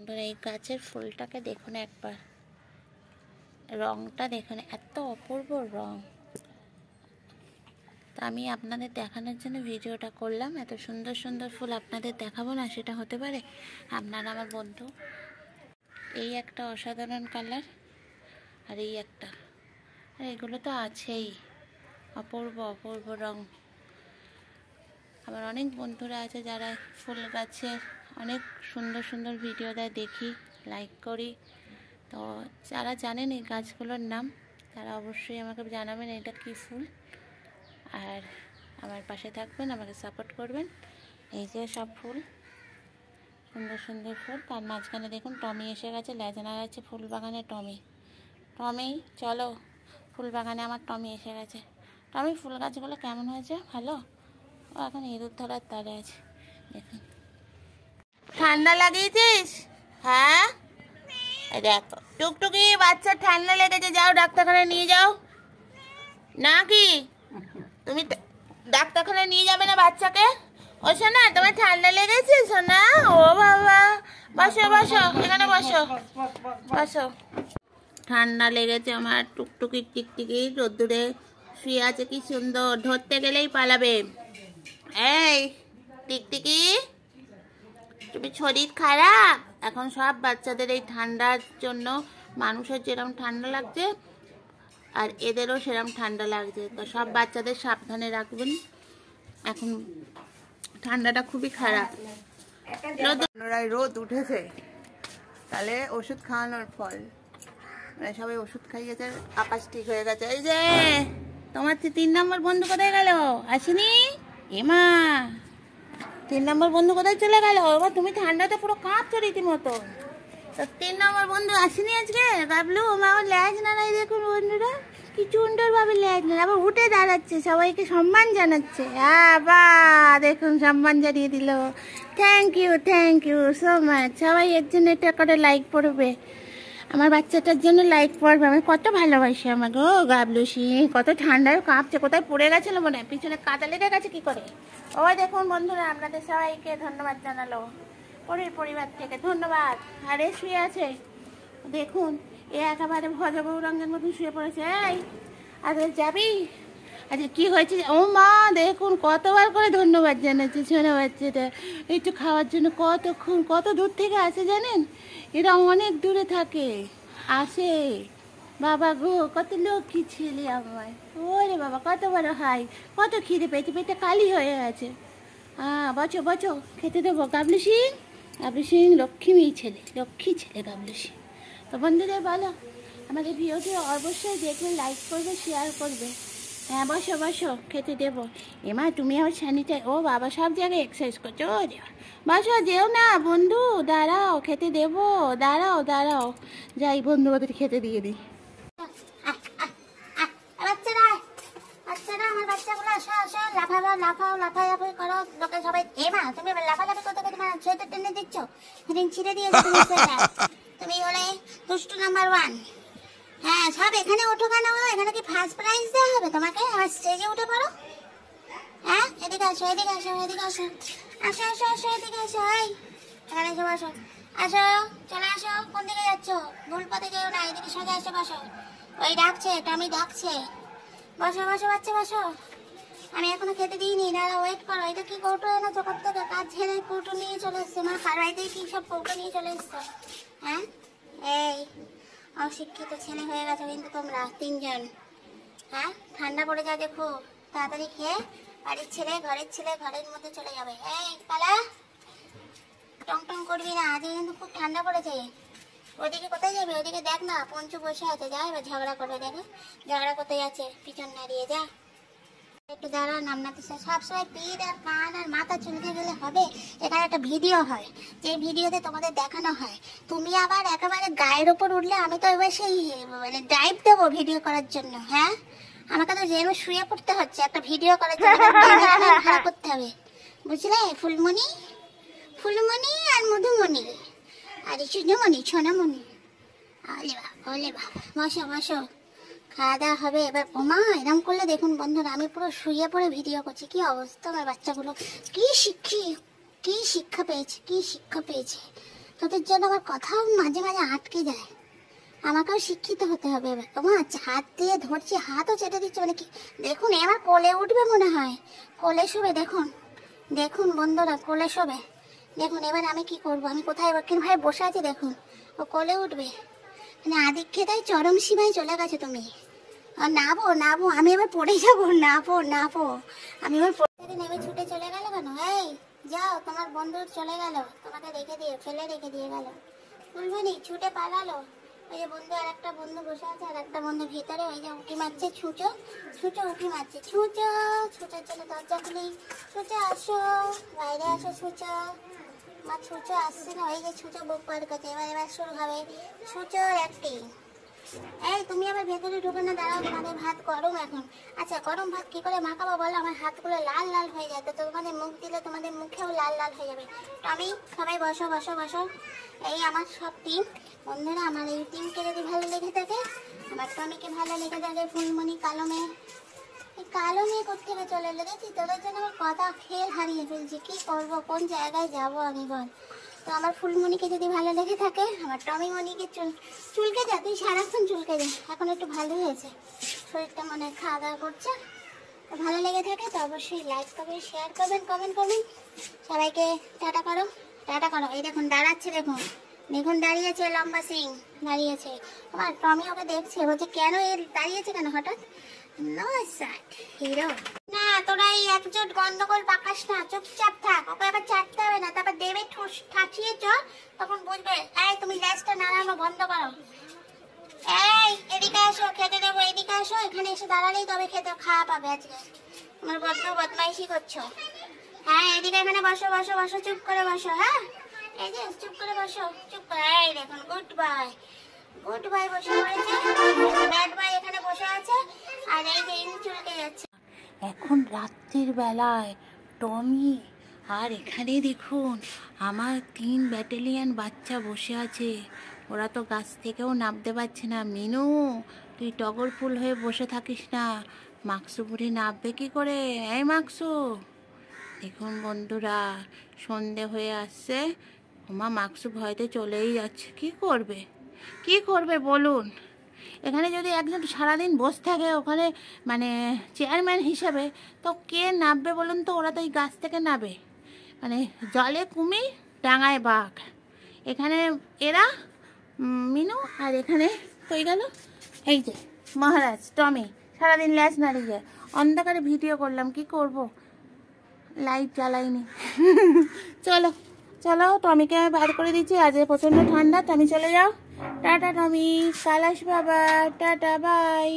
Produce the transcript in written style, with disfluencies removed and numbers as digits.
বন্ধুরা এই গাছের ফুলটাকে দেখুন একবার, রংটা দেখুন, এত অপূর্ব রং। তা আমি আপনাদের দেখানোর জন্য ভিডিওটা করলাম। এত সুন্দর সুন্দর ফুল আপনাদের দেখাবো না সেটা হতে পারে? আপনারা আমার বন্ধু। এই একটা অসাধারণ কালার, আর এই একটা, আর এগুলো তো আছেই, অপূর্ব অপূর্ব রং। আমার অনেক বন্ধুরা আছে যারা ফুল গাছের অনেক সুন্দর সুন্দর ভিডিও দেয়, দেখি, লাইক করি। তো যারা জানেন এই গাছগুলোর নাম তারা অবশ্যই আমাকে জানাবেন এটা কী ফুল, আর আমার পাশে থাকবেন, আমাকে সাপোর্ট করবেন। এই যে সব ফুল, সুন্দর সুন্দর ফুল। তার মাঝখানে দেখুন টমি এসে গেছে, লেজানা গেছে ফুল বাগানে। টমি, টমি চলো ফুল বাগানে, আমার টমি এসে গেছে। টমি ফুল গাছগুলো কেমন হয়েছে? ভালো? ও এখন ইঁদুর ধরার তারে আছে। দেখুন, ঠান্ডা লাগিয়েছিস? হ্যাঁ দেখো টুকটুকি, বাচ্চা ঠান্ডা লেগেছে, যাও ডাক্তারখানায় নিয়ে যাও। না কি তুমি ডাক্তারখানায় নিয়ে যাবে না বাচ্চাকে? ও সোনা, তোমার ঠান্ডা লেগেছে সোনা? ও বাবা, বসো বসো, এখানে বসো বসো। ঠান্ডা লেগেছে আমার টুকটুকির, টিকটিকি রোদ্দুরে শুয়ে আছে, কি সুন্দর, ধরতে গেলেই পালাবে। এই টিকটিকি, তুমি শরীর খারাপ? এখন সব বাচ্চাদের এই ঠান্ডার জন্য, মানুষের যেরকম ঠান্ডা লাগছে আর এদেরও সেরকম ঠান্ডা লাগছে। তো সব বাচ্চাদের সাবধানে রাখবেন, এখন ঠান্ডাটা খুবই খারাপ। রোদ উঠেছে, তাহলে ওষুধ খাওয়ানোর ফল, মানে সবাই ওষুধ খাইয়েছে, আকাশ ঠিক হয়ে গেছে। এই যে তোমার 3 নম্বর বন্ধু কোথায় গেল? আসেনি? এমা, 3 নম্বর বন্ধু কোথায় চলে গেল? এবার তুমি ঠান্ডাতে পুরো কাঁপছো রীতিমতো। তো 3 নম্বর বন্ধু আসেনি আজকে? গাবলু আমার ল্যাজ নাড়াই, দেখুন বন্ধুরা কি সুন্দরভাবে ল্যাজ নাড়া, আবার উঠে দাঁড়াচ্ছে, সবাইকে সম্মান জানাচ্ছে। বা দেখুন সম্মান জানিয়ে দিল। Thank you so much. সবাই এর জন্য এটা করে লাইক পড়বে, আমার বাচ্চাটার জন্য লাইক পড়বে। আমি কত ভালোবাসি আমাকে। ও গাবলু সিং কত ঠান্ডায় কাঁপছে, কোথায় পড়ে গেছিল মনে হয়, পিছনে কাদা লেগে গেছে কি করে। ওই দেখুন বন্ধুরা, আপনাদের সবাইকে ধন্যবাদ জানালো পরিবার থেকে, ধন্যবাদ। আরে শুয়ে আছে দেখুন, এ একেবারে ভজবউ রঙের মতন শুয়ে পড়েছে। এই আচ্ছা যাবি? আচ্ছা কি হয়েছে? ও মা দেখুন কতবার করে ধন্যবাদ জানাচ্ছে ছোটো বাচ্চাটা একটু খাওয়ার জন্য। কতক্ষণ, কত দূর থেকে আসে জানেন? এরা অনেক দূরে থাকে, আসে। বাবা গো, কত লক্ষ্মী ছেলে আমার। ওরে বাবা, কত বড় হাই, কত খিদে পেয়েছে, পেটে কালি হয়ে গেছে। বচো বচো, খেতে দেবো। গাবলু সিং লক্ষ্মী ছেলে, লক্ষ্মী ছেলে গাবলু সিং। তো বন্ধুদের বলো, আমাদের ভিডিওটি অবশ্যই দেখবে, লাইক করবে, শেয়ার করবে। হ্যাঁ বসো বসো, খেতে দেবো। এমা তুমি আমার স্যানিটাই, ও বাবা সব জায়গায় এক্সারসাইজ করছো। ও দেবা, বসো, যেও না বন্ধু, দাঁড়াও খেতে দেবো, দাঁড়াও দাঁড়াও, যাই বন্ধু ওদের খেতে দিয়ে দিই। বাচ্চারা আমার বাচ্চাগুলো আসো আসো, লাফালাফি করো, লোকে সবাই। এমা তুমি লাফালাফি করতে করতে সোয়েটার টেনে দিচ্ছ, সেদিন ছিঁড়ে দিয়েছো তুমি সোয়েটার। তুমি হলে দুষ্টু নাম্বার 1। হ্যাঁ সব এখানে ওঠো কেন? এখানে কি ফার্স্ট প্রাইজ দেওয়া হবে তোমাকে? আমার স্টেজে উঠে পড়ো। হ্যাঁ এদিকে আসো, এদিকে আসো, এদিকে আসো, আসো আসো আসো, এদিকে আসো। এই এখানে এসে বসো, আসো, চলে আসো। কোন দিকে যাচ্ছ? ভুল পথে যেও না, এদিকে সোজা এসে বসো। ওই ডাকছে, টমি ডাকছে। বসো বসো বাচ্চা বসো। আমি এখনো খেতে দিইনি, দাঁড়া ওয়েট করো। এটা কি কৌটো এনেছো কোথা থেকে? কাজ ছেড়ে কৌটো নিয়ে চলে এসছে, আমার খারাইতেই কি সব কৌটো নিয়ে চলে এসছো? হ্যাঁ এই অশিক্ষিত ছেলে হয়ে গেছো কিন্তু তোমরা 3 জন। হ্যাঁ ঠান্ডা পড়ে যাবে খুব, তাড়াতাড়ি খেয়ে বাড়ির ছেলে ঘরের ছেলে ঘরের মধ্যে চলে যাবে। এই পালা, টং টং করবি না, আজকে কিন্তু খুব ঠান্ডা পড়েছে। ওদিকে কোথায় যাবে? ওদিকে দেখ না, পঞ্চু বসে আছে, যা এবার ঝগড়া করবে। দেখো ঝগড়া কোথায় আছে, পিছন নাড়িয়ে যা। একটু দাঁড়া, নামনাতে সবসময় পিঠ আর কান আর মাথা চুলকে গেলে হবে? এখানে একটা ভিডিও হয়, যে ভিডিওতে তোমাদের দেখানো হয়। তুমি আবার একেবারে গায়ের ওপর উঠলে আমি তো এবার সেই মানে ড্রাইভ দেবো ভিডিও করার জন্য। হ্যাঁ আমাকে তো যেন শুয়ে পড়তে হচ্ছে একটা ভিডিও করার জন্য, ভাড়া করতে হবে, বুঝলে? ফুলমণি আর মধুমণি আর চুনমণি, সোনামণি। ওলে বাবা, বসো বসো, খাওয়া দাওয়া হবে এবার। ওমা এরকম করলে দেখুন বন্ধুরা, আমি পুরো শুয়ে পড়ে ভিডিও করছি, কি অবস্থা আমার বাচ্চাগুলো। কি শিক্ষা পেয়েছে, কি শিক্ষা পেয়েছে। তোদের জন্য আমার কথাও মাঝে মাঝে আটকে যায়। আমাকেও শিক্ষিত হতে হবে এবার। তোমার হাত দিয়ে ধরছি, হাতও চেটে দিচ্ছে মানে কি। দেখুন এবার কোলে উঠবে মনে হয়, কোলে শোবে। দেখুন দেখুন বন্ধুরা, কোলে শোবে। দেখুন এবার আমি কি করব, আমি কোথায় ভাবে বসে আছি দেখুন, ও কোলে উঠবে। মানে আদিক্ষেতায় চরম সীমায় চলে গেছে তুমি। আর নাবো নাবো, আমি এবার পড়ে যাবো, নাবো নাবো। আমি এবার পড়ে নেমে ছুটে চলে গেল কেন? এই যাও, তোমার বন্ধু চলে গেল, তোমাকে রেখে দিয়ে ফেলে রেখে দিয়ে গেল। বুঝবনি ছুটে পালালো। ওই যে বন্ধু, আর একটা বন্ধু বসে আছে, আর একটা বন্ধু ভিতরে ওই যে উঁকি মারছে, ছুঁচো ছুঁচো উঁকি মারছে। ছুঁচো, ছুঁচোর জন্য দরজা খুলি। ছুঁচো আসো, বাইরে আসো ছুঁচো। আমার ছুঁচো আসছে না, ওই যে ছুঁচো বুক পার করছে। এবার শুরু হবে ছুঁচোর অ্যাক্টিং। এই তুমি আবার ভেতরে ঢুকে না, দাঁড়াও, তোমাদের ভাত গরম এখন। আচ্ছা গরম ভাত কি করে মাখাবো বলো? আমার হাতগুলো লাল লাল হয়ে যায়, তো তোমাদের মুখ দিলে তোমাদের মুখেও লাল লাল হয়ে যাবে। টমি সবাই বসো বসো বসো। এই আমার সব টিম বন্ধুরা, আমার এই টিমকে যদি ভালো লেগে থাকে, আমার টমিকে ভালো লেগে থাকে, ফুলমণি কালো মেয়ে, এই কালো মেয়ে কোথেকে চলে এলো দেখছি। তোদের জন্য আমার কথা খেল হারিয়ে ফেলছি, কি করবো, কোন জায়গায় যাবো আমি বল। তো আমার ফুলমণিকে যদি ভালো লেগে থাকে, আমার টমি মণিকে চুলকে যা, তুই সারাক্ষণ চুলকে যা। এখন একটু ভালো হয়েছে শরীরটা, মানে খাওয়া দাওয়া করছে। তো ভালো লেগে থাকে তো অবশ্যই লাইক করবেন, শেয়ার করবেন, কমেন্ট করবেন। সবাইকে টাটা করো, টাটা করো। এই দেখুন দাঁড়াচ্ছে, দেখুন দেখুন দাঁড়িয়েছে, লম্বা সিং দাঁড়িয়েছে। আমার টমি ওকে দেখছে, বলছে কেন এ দাঁড়িয়েছে কেন হঠাৎ। নো স্যাট হিরো না, তোরা এই একজোট গন্ডগোল পাকাস না, চুপচাপ থাক। ওকে আবার চাটতে হবে না, তারপর দেবে ঠাঠিয়ে চ, তখন বুঝবে। এই তুমি ল্যাসটা নাড়ানো বন্ধ করো। এই এদিকে আসো, খেতে দেবো, এদিকে আসো। এখানে এসে দাঁড়ালেই তবে খেতে খাওয়া পাবে আজকে। তোমার বড্ড বদমাইশি করছো। হ্যাঁ এদিকে এখানে বসো বসো বসো, চুপ করে বসো। হ্যাঁ এই যে চুপ করে বসো, চুপ করে। এই দেখুন গুড বাই, গুড বাই বসে পড়েছে, ব্যাড বাই এখানে বসে আছে, আর এই যে ইনি চুলকে যাচ্ছে। এখন রাত্রির বেলায় টমি আর এখানে দেখুন আমার 3 ব্যাটালিয়ন বাচ্চা বসে আছে। ওরা তো গাছ থেকেও নামতে পারছে না। মিনু তুই টগর ফুল হয়ে বসে থাকিস না, মাকসু বুড়ি নামবে কি করে? এই মাকসু, দেখুন বন্ধুরা সন্ধে হয়ে আসছে। ওমা মাকসু ভয়তে চলেই যাচ্ছে। কি করবে, কি করবে বলুন? এখানে যদি একজন সারাদিন বসে থাকে ওখানে, মানে চেয়ারম্যান হিসেবে, তো কে নামবে বলুন তো? ওরা তো এই গাছ থেকে নামবে। মানে জলে কুমির, ডাঙায় বাঘ। এখানে এরা মিনু, আর এখানে কই গেল এই যে মহারাজ টমি, সারাদিন ল্যাজ নাড়িয়ে যায়। অন্ধকারে ভিডিও করলাম, কি করব, লাইট জ্বালাইনি। চলো চলো, টমিকে আমি বার করে দিচ্ছি। আজ প্রচণ্ড ঠান্ডা, টমি চলে যাও। টাটা টমি, কাল আসবে আবার, টাটা বাই।